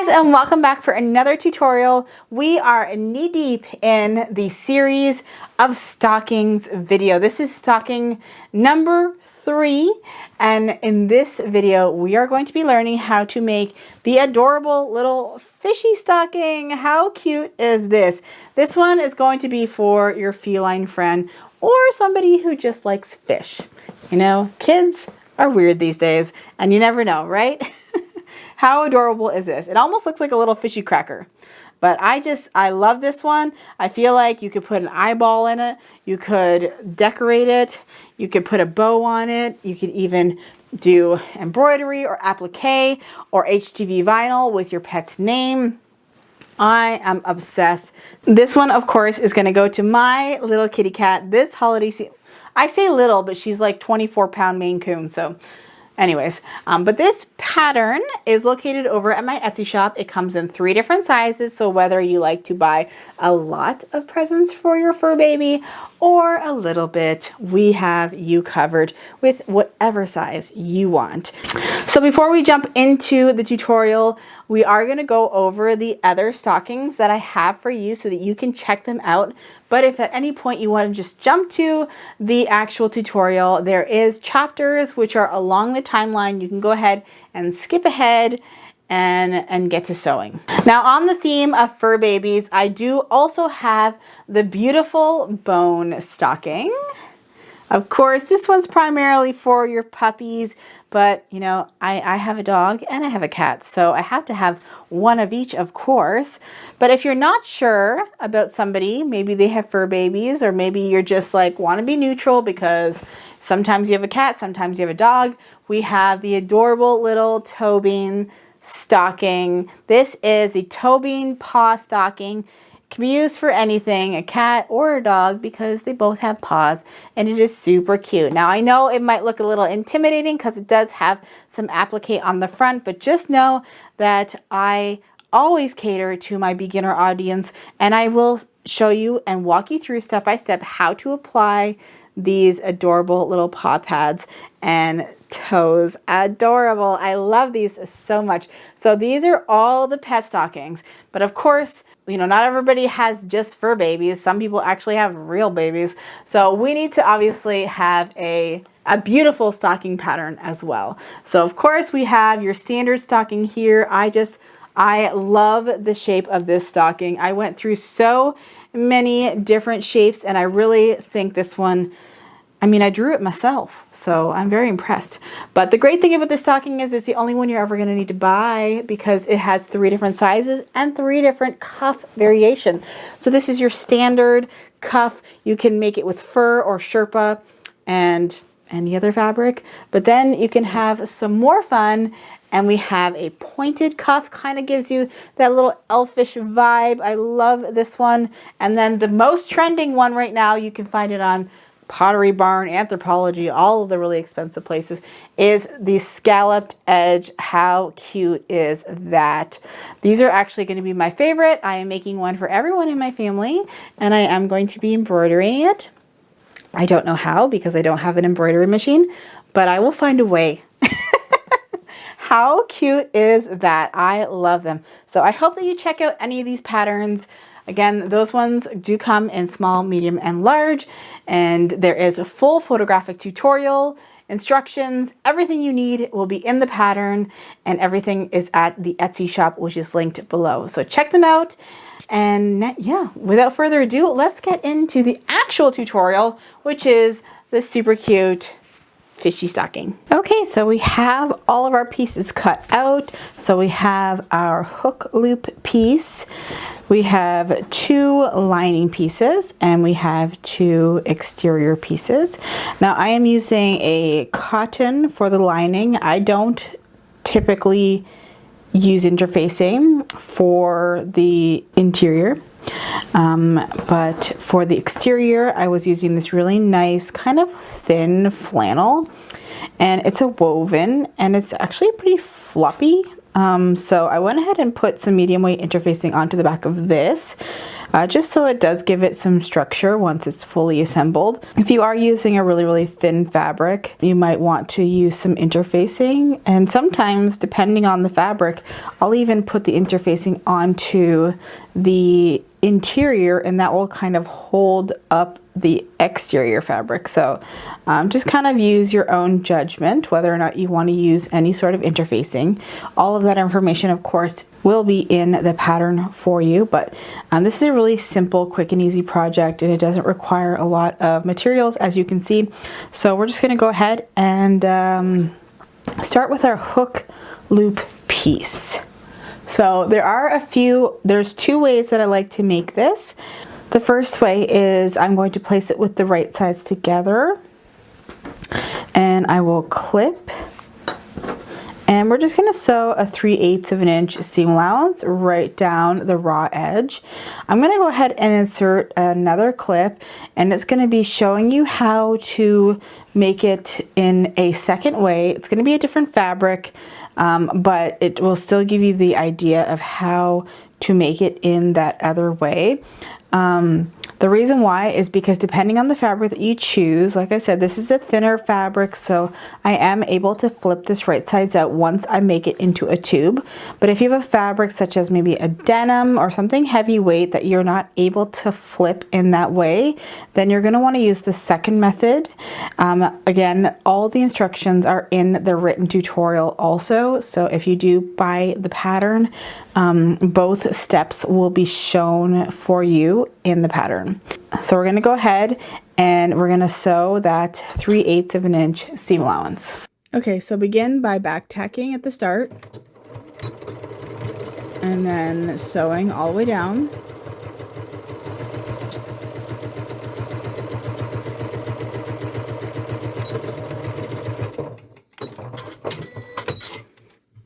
Hey guys, and welcome back for another tutorial. We are knee deep in the series of stockings video. This is stocking number 3, and in this video we are going to be learning how to make the adorable little fishy stocking. How cute is this? This one is going to be for your feline friend or somebody who just likes fish. You know, kids are weird these days and you never know, right? How adorable is this? It almost looks like a little fishy cracker, but I love this one. I feel like you could put an eyeball in it. You could decorate it. You could put a bow on it. You could even do embroidery or applique or HTV vinyl with your pet's name. I am obsessed. This one, of course, is going to go to my little kitty cat this holiday season. I say little, but she's like 24-pound Maine Coon, so anyways, but this pattern is located over at my Etsy shop. It comes in 3 different sizes, so whether you like to buy a lot of presents for your fur baby or a little bit, we have you covered with whatever size you want. So before we jump into the tutorial, we are going to go over the other stockings that I have for you so that you can check them out. But if at any point you want to just jump to the actual tutorial, there is chapters which are along the timeline. You can go ahead and skip ahead and get to sewing. Now, on the theme of fur babies, I do also have the beautiful bone stocking. Of course, this one's primarily for your puppies, but you know, I have a dog and I have a cat, so I have to have one of each, of course. But if you're not sure about somebody, maybe they have fur babies, or maybe you're just like want to be neutral because sometimes you have a cat, sometimes you have a dog, we have the adorable little toe bean stocking. This is a toe bean paw stocking. Can be used for anything, a cat or a dog, because they both have paws, and it is super cute. Now, I know it might look a little intimidating because it does have some applique on the front, but just know that I always cater to my beginner audience, and I will show you and walk you through step by step how to apply these adorable little paw pads and toes. Adorable. I love these so much. So these are all the pet stockings, but of course, you know, not everybody has just fur babies. Some people actually have real babies. So we need to obviously have a beautiful stocking pattern as well. So of course we have your standard stocking here. I love the shape of this stocking. I went through so many different shapes and I really think this one, I mean, I drew it myself, so I'm very impressed. But the great thing about this stocking is it's the only one you're ever going to need to buy because it has 3 different sizes and 3 different cuff variation. So this is your standard cuff. You can make it with fur or Sherpa and any other fabric. But then you can have some more fun, and we have a pointed cuff. Kind of gives you that little elfish vibe. I love this one. And then the most trending one right now, you can find it on Pottery Barn, Anthropology, all of the really expensive places, is the scalloped edge. How cute is that? These are actually going to be my favorite. I am making one for everyone in my family, and I am going to be embroidering it. I don't know how because I don't have an embroidery machine, but I will find a way. How cute is that? I love them. So I hope that you check out any of these patterns. Again, those ones do come in small, medium, and large, and there is a full photographic tutorial, instructions, everything you need will be in the pattern, and everything is at the Etsy shop, which is linked below. So check them out, and yeah, without further ado, let's get into the actual tutorial, which is the super cute fishy stocking. Okay, so we have all of our pieces cut out. So we have our hook loop piece, we have 2 lining pieces, and we have 2 exterior pieces. Now I am using a cotton for the lining. I don't typically use interfacing for the interior. But for the exterior, I was using this really nice kind of thin flannel, and it's a woven, and it's actually pretty floppy. So I went ahead and put some medium weight interfacing onto the back of this, just so it does give it some structure once it's fully assembled. If you are using a really thin fabric, you might want to use some interfacing, and sometimes depending on the fabric, I'll even put the interfacing onto the interior, and that will kind of hold up the exterior fabric. So just kind of use your own judgment whether or not you want to use any sort of interfacing. All of that information, of course, will be in the pattern for you, but this is a really simple, quick and easy project, and it doesn't require a lot of materials, as you can see. So we're just going to go ahead and start with our hook loop piece. So there's two ways that I like to make this. The first way is I'm going to place it with the right sides together, and I will clip, and we're just going to sew a 3/8 of an inch seam allowance right down the raw edge. I'm going to go ahead and insert another clip, and it's going to be showing you how to make it in a second way. It's going to be a different fabric, but it will still give you the idea of how to make it in that other way. The reason why is because depending on the fabric that you choose, like I said, this is a thinner fabric, so I am able to flip this right sides out once I make it into a tube. But if you have a fabric such as maybe a denim or something heavyweight that you're not able to flip in that way, then you're going to want to use the second method. Again, all the instructions are in the written tutorial also, so if you do buy the pattern, both steps will be shown for you in the pattern. So we're going to go ahead and we're going to sew that 3/8 of an inch seam allowance. Okay, so begin by back tacking at the start and then sewing all the way down.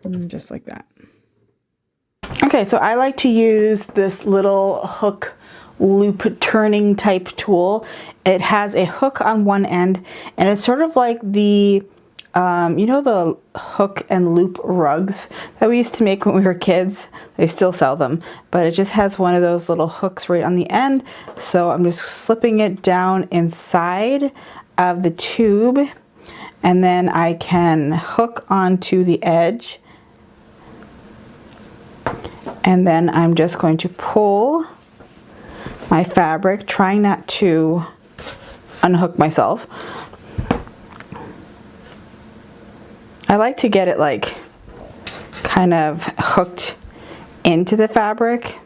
And just like that. Okay, so I like to use this little hook loop turning type tool. It has a hook on one end, and it's sort of like the you know, the hook and loop rugs that we used to make when we were kids. They still sell them, but it just has one of those little hooks right on the end. So I'm just slipping it down inside of the tube, and then I can hook onto the edge, and then I'm just going to pull my fabric, trying not to unhook myself. I like to get it like kind of hooked into the fabric.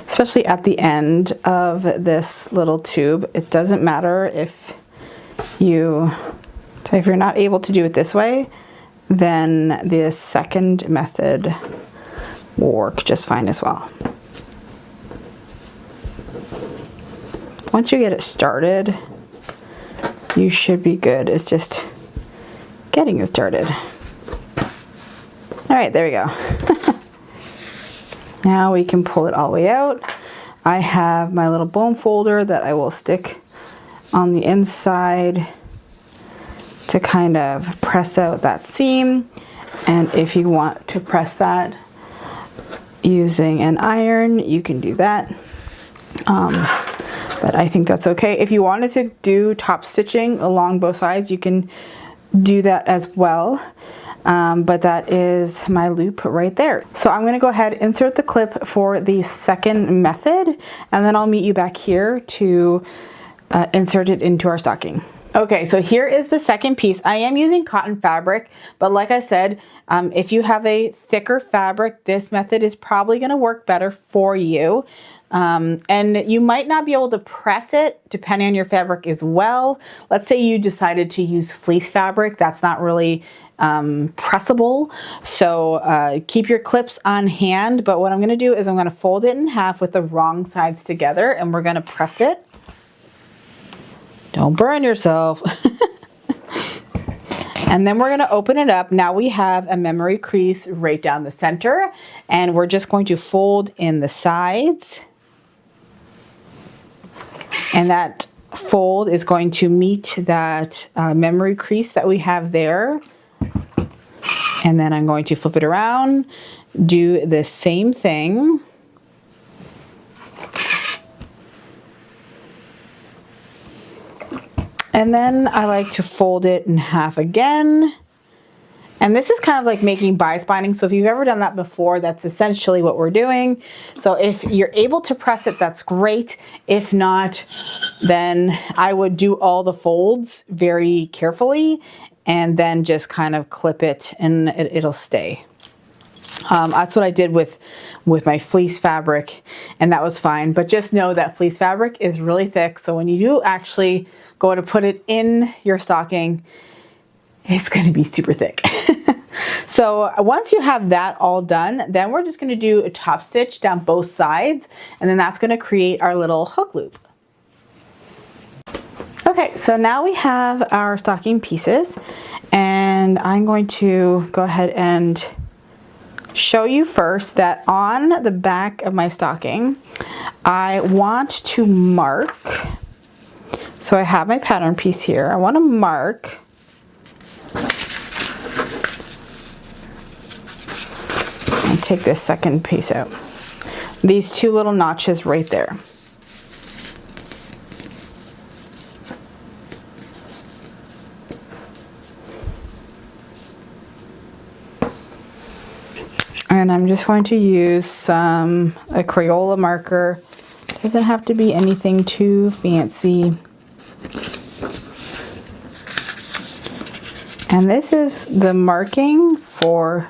Especially at the end of this little tube. It doesn't matter if you're not able to do it this way, then the second method will work just fine as well. Once you get it started, you should be good. It's just getting it started. All right, there we go. Now we can pull it all the way out. I have my little bone folder that I will stick on the inside to kind of press out that seam. And if you want to press that using an iron, you can do that. But I think that's okay. If you wanted to do top stitching along both sides, you can do that as well. But that is my loop right there. So I'm going to go ahead, insert the clip for the second method, and then I'll meet you back here to insert it into our stocking. Okay, so here is the second piece. I am using cotton fabric, but like I said, if you have a thicker fabric, this method is probably going to work better for you. And you might not be able to press it depending on your fabric as well. Let's say you decided to use fleece fabric. That's not really pressable. So keep your clips on hand. But what I'm going to do is I'm going to fold it in half with the wrong sides together, and we're going to press it. Don't burn yourself. And then we're going to open it up. Now we have a memory crease right down the center, and we're just going to fold in the sides. And that fold is going to meet that memory crease that we have there. And then I'm going to flip it around, do the same thing. And then I like to fold it in half again. And this is kind of like making bias binding. So if you've ever done that before, that's essentially what we're doing. So if you're able to press it, that's great. If not, then I would do all the folds very carefully and then just kind of clip it and it'll stay. That's what I did with my fleece fabric, and that was fine. But just know that fleece fabric is really thick. So when you do actually go to put it in your stocking, it's going to be super thick. So once you have that all done, then we're just going to do a top stitch down both sides, and then that's going to create our little hook loop. Okay, so now we have our stocking pieces, and I'm going to go ahead and show you first that on the back of my stocking, I want to mark. So I have my pattern piece here. I want to mark and take this second piece out. These two little notches right there. And I'm just going to use a Crayola marker. Doesn't have to be anything too fancy. And this is the marking for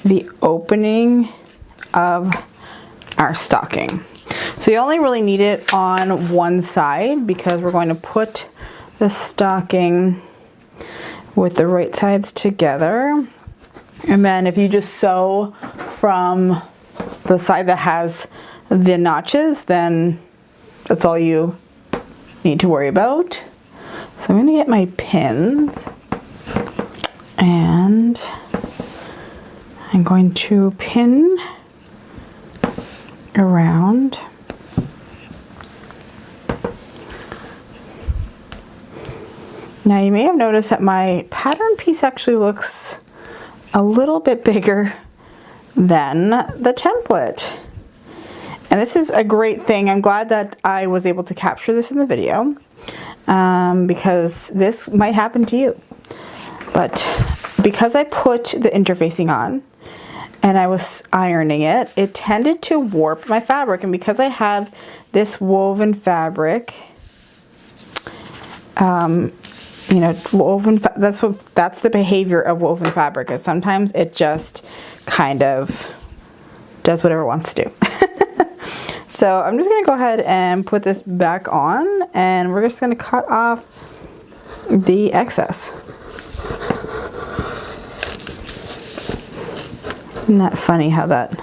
the opening of our stocking. So you only really need it on one side because we're going to put the stocking with the right sides together. And then if you just sew from the side that has the notches, then that's all you need to worry about. So I'm going to get my pins and I'm going to pin around. Now you may have noticed that my pattern piece actually looks a little bit bigger than the template. And this is a great thing. I'm glad that I was able to capture this in the video because this might happen to you. But because I put the interfacing on and I was ironing it, it tended to warp my fabric. And because I have this woven fabric, you know, that's the behavior of woven fabric, is sometimes it just kind of does whatever it wants to do. So I'm just going to go ahead and put this back on, and we're just going to cut off the excess. Isn't that funny how that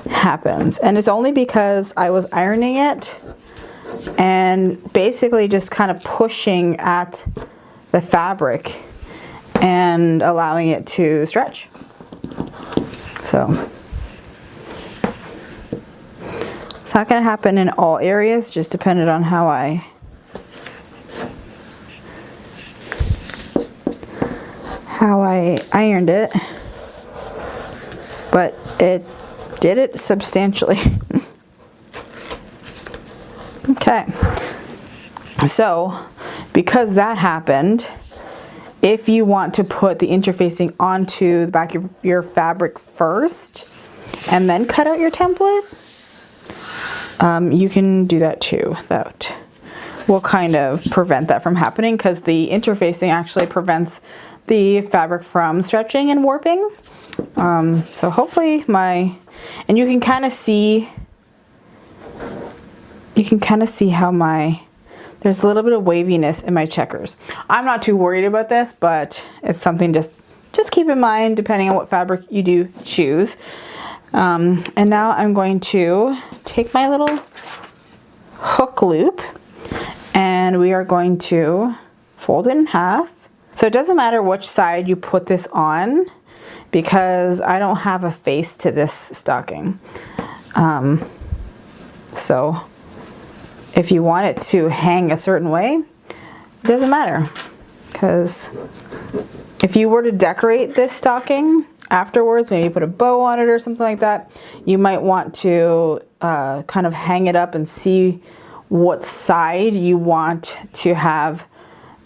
happens? And it's only because I was ironing it and basically just kind of pushing at the fabric and allowing it to stretch. So it's not going to happen in all areas, just depended on how I ironed it, but it did it substantially. Okay, so because that happened, if you want to put the interfacing onto the back of your fabric first and then cut out your template, you can do that too. That will kind of prevent that from happening because the interfacing actually prevents the fabric from stretching and warping. So hopefully and you can kind of see how there's a little bit of waviness in my checkers. I'm not too worried about this, but it's something just keep in mind depending on what fabric you do choose. And now I'm going to take my little hook loop and we are going to fold it in half. So it doesn't matter which side you put this on because I don't have a face to this stocking. So if you want it to hang a certain way, it doesn't matter. Because if you were to decorate this stocking afterwards, maybe put a bow on it or something like that, you might want to kind of hang it up and see what side you want to have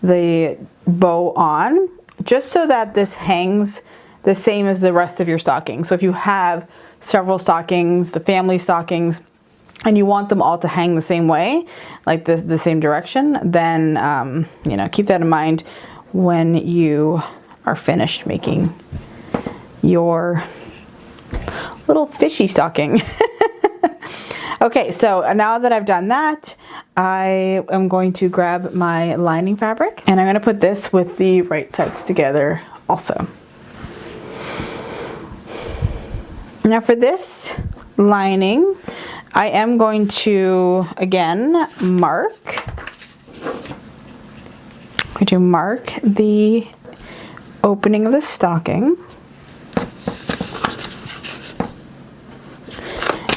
the bow on, just so that this hangs the same as the rest of your stocking. So if you have several stockings, the family stockings, and you want them all to hang the same way, like this, the same direction, then you know, keep that in mind when you are finished making your little fishy stocking. Okay, so now that I've done that, I am going to grab my lining fabric, and I'm going to put this with the right sides together also. Now for this lining, I am going to, again, mark the opening of the stocking.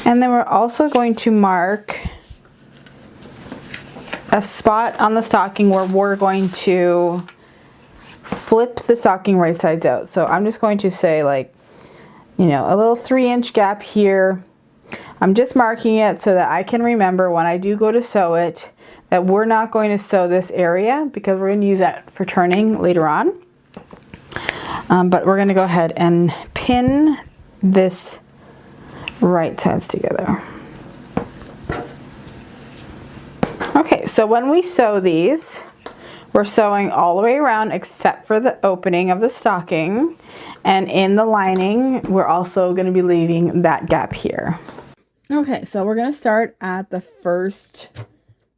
And then we're also going to mark a spot on the stocking where we're going to flip the stocking right sides out. So I'm just going to say, like, you know, a little 3-inch gap here. I'm just marking it so that I can remember when I do go to sew it that we're not going to sew this area, because we're going to use that for turning later on. But we're going to go ahead and pin this right sides together. Okay, so when we sew these, we're sewing all the way around except for the opening of the stocking, and in the lining we're also going to be leaving that gap here. Okay, so we're going to start at the first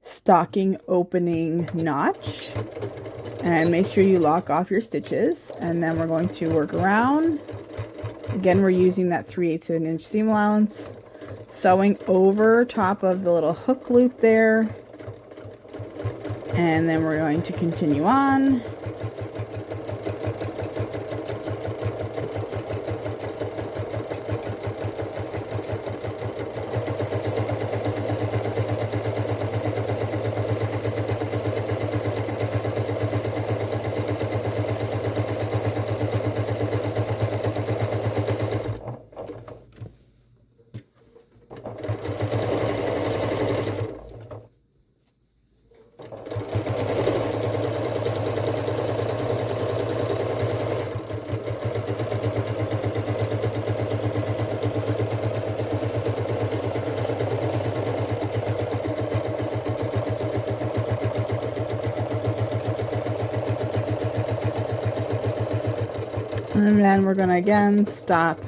stocking opening notch, and make sure you lock off your stitches, and then we're going to work around. Again, we're using that 3/8 of an inch seam allowance, sewing over top of the little hook loop there, and then we're going to continue on. And then we're going to again stop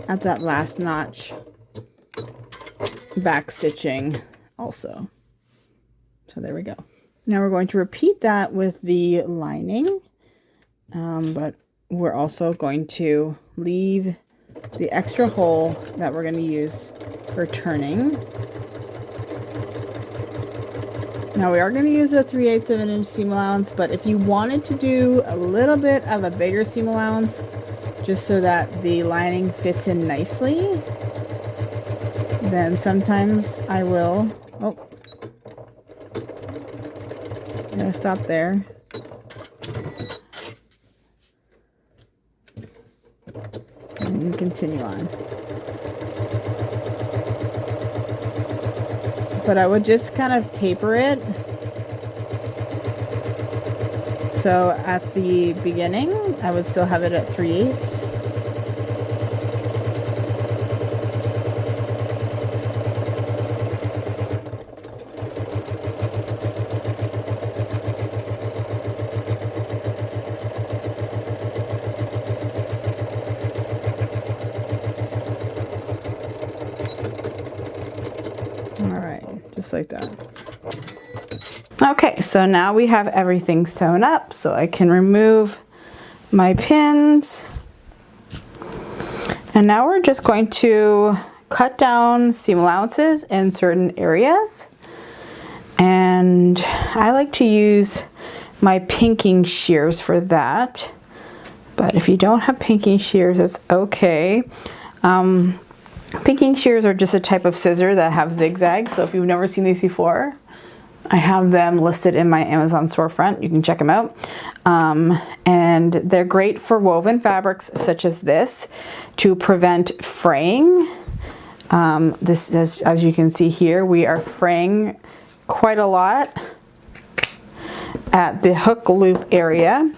at that last notch, back stitching also. So there we go. Now we're going to repeat that with the lining, but we're also going to leave the extra hole that we're going to use for turning. Now we are going to use a 3/8 of an inch seam allowance, but if you wanted to do a little bit of a bigger seam allowance, just so that the lining fits in nicely, then sometimes I will, oh, I'm going to stop there. And continue on. But I would just kind of taper it. So at the beginning, I would still have it at 3/8. Just like that. Okay, so now we have everything sewn up, so I can remove my pins. And now we're just going to cut down seam allowances in certain areas. And I like to use my pinking shears for that. But if you don't have pinking shears, it's okay. Pinking shears are just a type of scissor that have zigzags, so if you've never seen these before, I have them listed in my Amazon storefront. You can check them out. And they're great for woven fabrics such as this to prevent fraying. This is, as you can see here, we are fraying quite a lot at the hook loop area.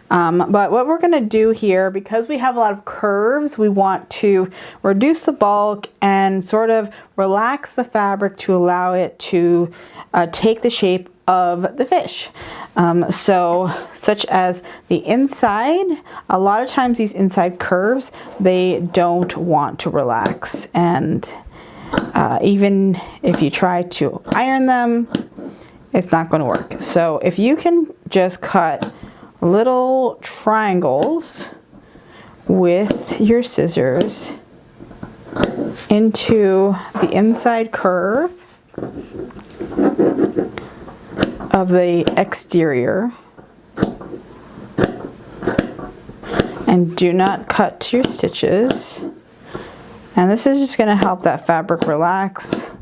But what we're going to do here, because we have a lot of curves, we want to reduce the bulk and sort of relax the fabric to allow it to take the shape of the fish. So such as the inside, a lot of times these inside curves, they don't want to relax. And even if you try to iron them, it's not going to work. So if you can just cut little triangles with your scissors into the inside curve of the exterior, and do not cut your stitches. And this is just going to help that fabric relax,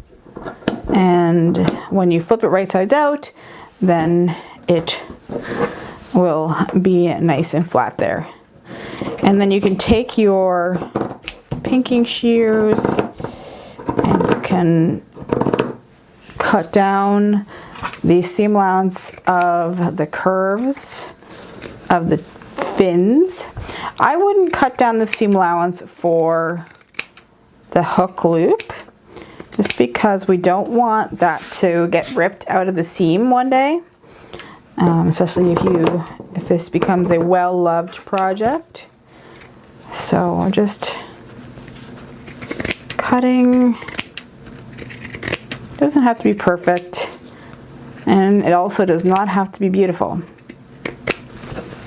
and when you flip it right sides out, then it will be nice and flat there. And then you can take your pinking shears and you can cut down the seam allowance of the curves of the fins. I wouldn't cut down the seam allowance for the hook loop, just because we don't want that to get ripped out of the seam one day. Especially if this becomes a well-loved project. So I'm just cutting. It doesn't have to be perfect, and it also does not have to be beautiful.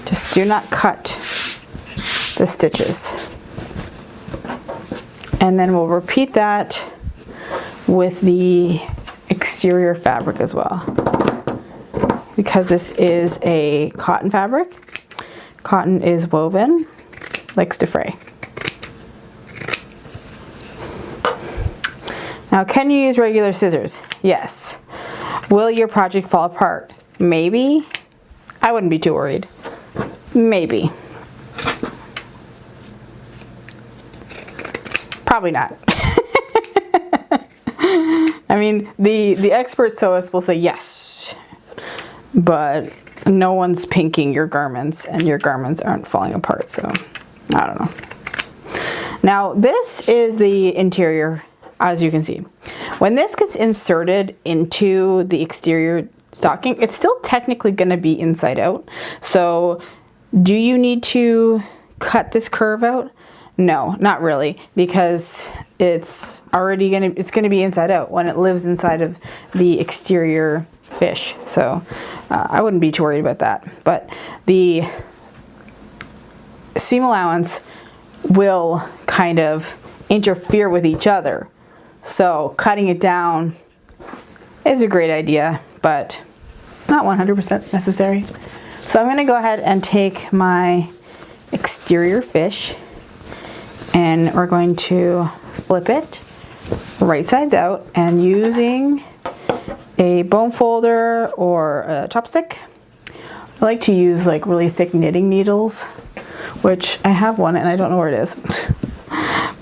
Just do not cut the stitches. And then we'll repeat that with the exterior fabric as well. Because this is a cotton fabric, cotton is woven, likes to fray. Now, can you use regular scissors? Yes. Will your project fall apart? Maybe. I wouldn't be too worried. Maybe. Probably not. I mean, the expert sewist will say yes, but no one's pinking your garments and your garments aren't falling apart, so I don't know. Now, this is the interior, as you can see. When this gets inserted into the exterior stocking, it's still technically going to be inside out. So do you need to cut this curve out? No, not really, because it's already going to be inside out when it lives inside of the exterior fish. So I wouldn't be too worried about that. But the seam allowance will kind of interfere with each other. So cutting it down is a great idea, but not 100% necessary. So I'm going to go ahead and take my exterior fish, and we're going to flip it right sides out, and using a bone folder or a chopstick. I like to use like really thick knitting needles, which I have one and I don't know where it is.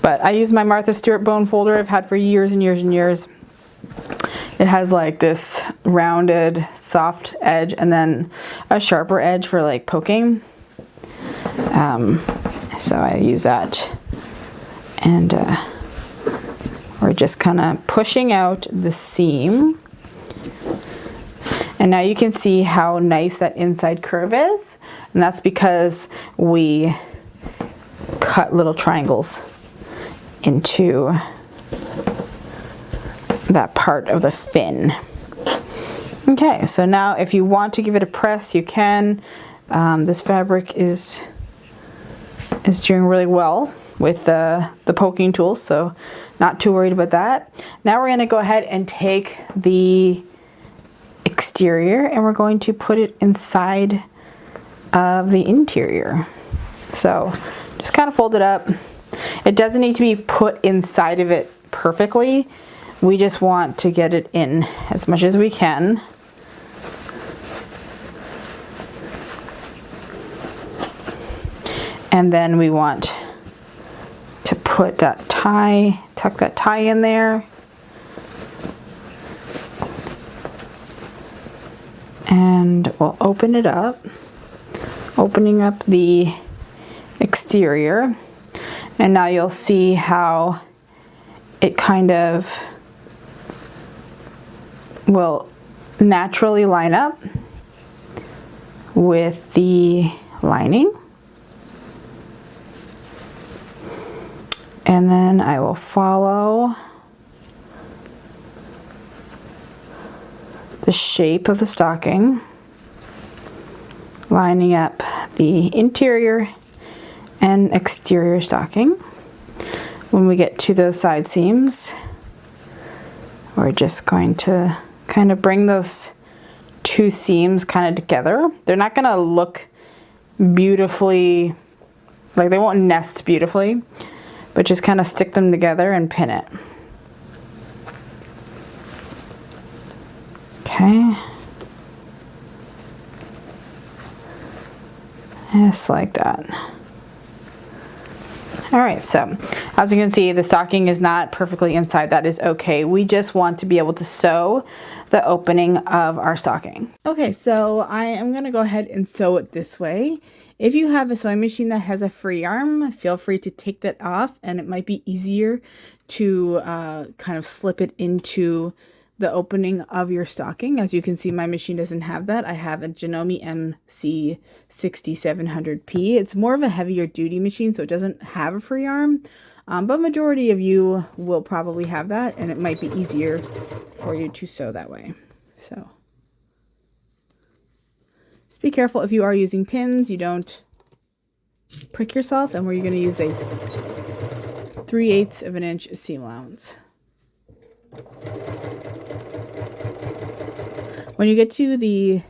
But I use my Martha Stewart bone folder I've had for years and years and years. It has like this rounded, soft edge and then a sharper edge for like poking. So I use that, and we're just kind of pushing out the seam. And now you can see how nice that inside curve is, and that's because we cut little triangles into that part of the fin. Okay, so now if you want to give it a press, you can. This fabric is doing really well with the poking tools, so not too worried about that. Now we're going to go ahead and take the exterior and we're going to put it inside of the interior. So just kind of fold it up. It doesn't need to be put inside of it perfectly. We just want to get it in as much as we can. And then we want to put that tie, tuck that tie in there. And we'll open it up, opening up the exterior. And now you'll see how it kind of will naturally line up with the lining. And then I will follow the shape of the stocking, lining up the interior and exterior stocking. When we get to those side seams, we're just going to kind of bring those two seams kind of together. They're not going to look beautifully, like they won't nest beautifully, but just kind of stick them together and pin it. Okay. Just like that. All right, so as you can see, the stocking is not perfectly inside. That is okay. We just want to be able to sew the opening of our stocking. Okay, so I am gonna go ahead and sew it this way. If you have a sewing machine that has a free arm, feel free to take that off, and it might be easier to kind of slip it into the opening of your stocking. As you can see, my machine doesn't have that. I have a Janome MC 6700P. It's more of a heavier duty machine, so it doesn't have a free arm, but majority of you will probably have that, and it might be easier for you to sew that way. So just be careful if you are using pins, you don't prick yourself, and where you're going to use a 3/8 of an inch seam allowance. When you get to the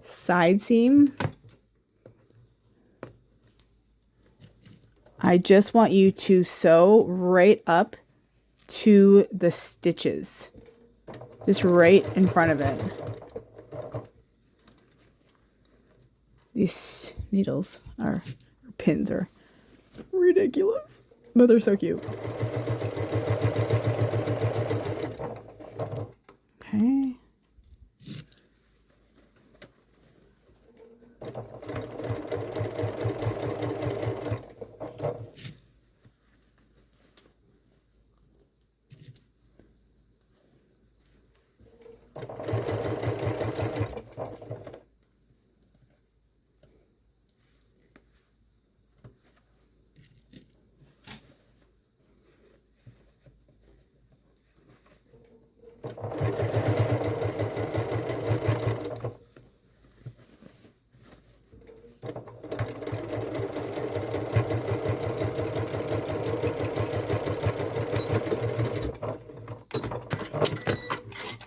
side seam, I just want you to sew right up to the stitches, just right in front of it. These needles or pins are ridiculous, but they're so cute. Okay.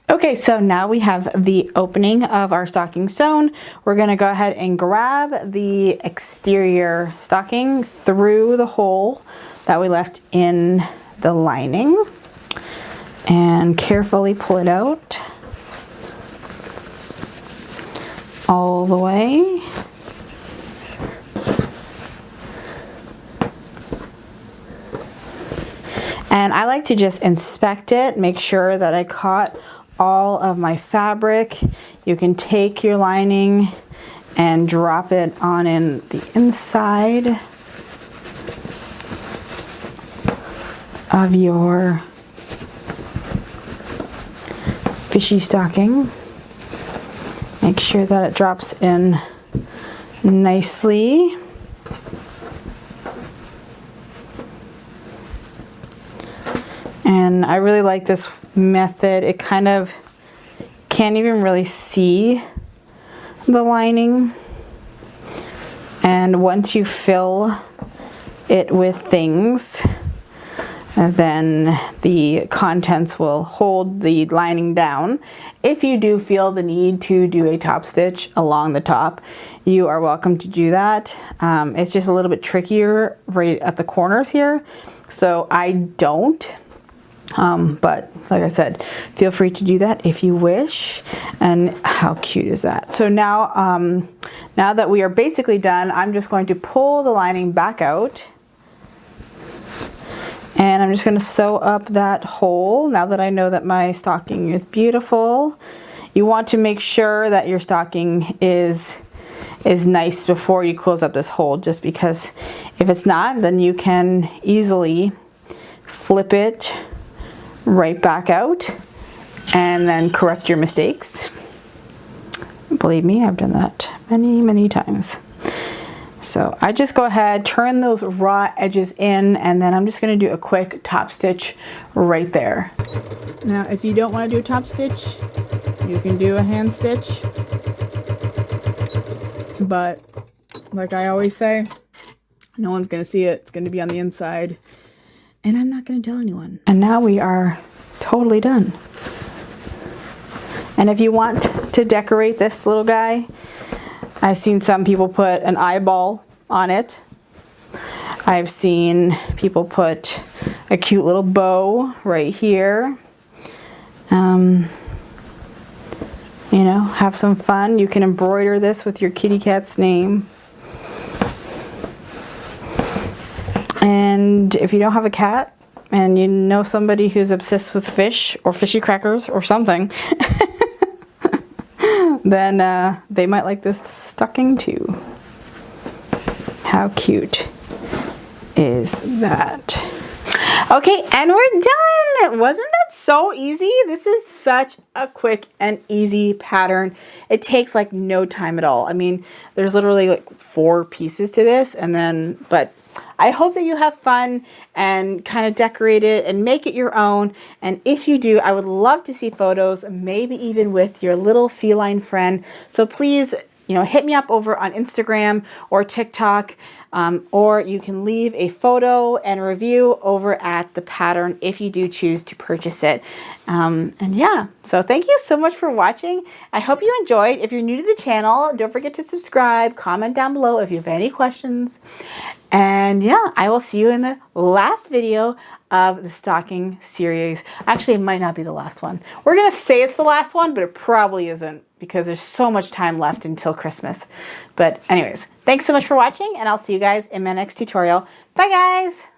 Okay, so now we have the opening of our stocking sewn. We're going to go ahead and grab the exterior stocking through the hole that we left in the lining and carefully pull it out all the way. And I like to just inspect it, make sure that I caught all of my fabric. You can take your lining and drop it on in the inside of your fishy stocking. Make sure that it drops in nicely. And I really like this method. It kind of can't even really see the lining. And once you fill it with things, then the contents will hold the lining down. If you do feel the need to do a top stitch along the top, you are welcome to do that. It's just a little bit trickier right at the corners here, so I don't. But like I said, feel free to do that if you wish. And how cute is that? So now, now that we are basically done, I'm just going to pull the lining back out. And I'm just going to sew up that hole now that I know that my stocking is beautiful. You want to make sure that your stocking is nice before you close up this hole, just because if it's not, then you can easily flip it right back out and then correct your mistakes. Believe me, I've done that many times. So I just go ahead, turn those raw edges in, and then I'm just going to do a quick top stitch right there. Now if you don't want to do a top stitch, you can do a hand stitch, but like I always say, no one's going to see it. It's going to be on the inside, and I'm not going to tell anyone. And now we are totally done. And if you want to decorate this little guy, I've seen some people put an eyeball on it. I've seen people put a cute little bow right here. You know, have some fun. You can embroider this with your kitty cat's name. And if you don't have a cat and you know somebody who's obsessed with fish or fishy crackers or something, then they might like this stocking too. How cute is that? Okay, and we're done. Wasn't that so easy? This is such a quick and easy pattern. It takes like no time at all. I mean, there's literally like 4 pieces to this, and then, but I hope that you have fun and kind of decorate it and make it your own. And if you do, I would love to see photos, maybe even with your little feline friend. So please, you know, hit me up over on Instagram or TikTok, or you can leave a photo and review over at the pattern if you do choose to purchase it. And yeah, so thank you so much for watching. I hope you enjoyed. If you're new to the channel, don't forget to subscribe, comment down below if you have any questions. And yeah, I will see you in the last video of the stocking series. Actually, it might not be the last one. We're going to say it's the last one, but it probably isn't because there's so much time left until Christmas. But anyways, thanks so much for watching, and I'll see you guys in my next tutorial. Bye, guys.